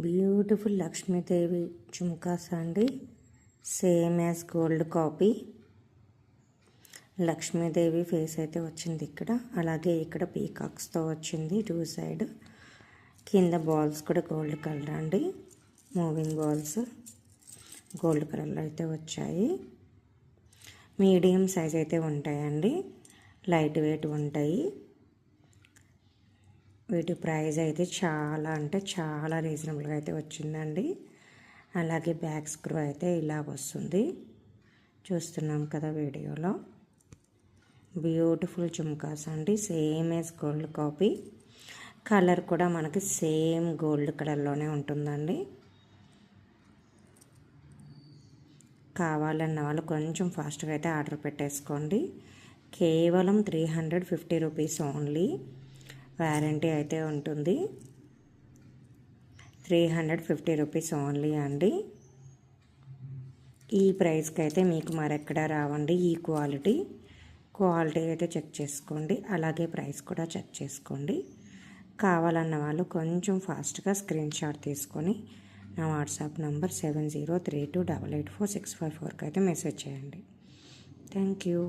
Beautiful Lakshmidevi jhumkas అండి. Same as gold copy. Lakshmidevi face అయితే వచ్చింది ఇక్కడ. అలాగే ఇక్కడ పీకాక్స్తో వచ్చింది 2 సైడ్. కింద బాల్స్ కూడా గోల్డ్ కలర్ అండి. మూవింగ్ బాల్స్ గోల్డ్ కలర్లో అయితే వచ్చాయి. మీడియం సైజ్ అయితే ఉంటాయండి. లైట్ వెయిట్ ఉంటాయి. వీటి ప్రైస్ అయితే చాలా అంటే చాలా రీజనబుల్గా అయితే వచ్చిందండి. అలాగే బ్యాక్ స్క్రూ అయితే ఇలా వస్తుంది, చూస్తున్నాం కదా వీడియోలో. బ్యూటిఫుల్ జుమ్కాస్ అండి. Same as gold copy. Colour కూడా మనకి సేమ్ గోల్డ్ కలర్లోనే ఉంటుందండి. కావాలన్న వాళ్ళు కొంచెం ఫాస్ట్గా అయితే ఆర్డర్ పెట్టేసుకోండి. కేవలం 350 రూపీస్ ఓన్లీ. వారంటీ అయితే ఉంటుంది. 350 రూపీస్ ఓన్లీ అండి. ఈ ప్రైస్కి అయితే మీకు మరెక్కడా రావండి. ఈ క్వాలిటీ అయితే చెక్ చేసుకోండి. అలాగే ప్రైస్ కూడా చెక్ చేసుకోండి. కావాలన్న వాళ్ళు కొంచెం ఫాస్ట్గా స్క్రీన్ షాట్ తీసుకొని నా వాట్సాప్ నంబర్ 7032884654కి అయితే మెసేజ్ చేయండి. Thank you.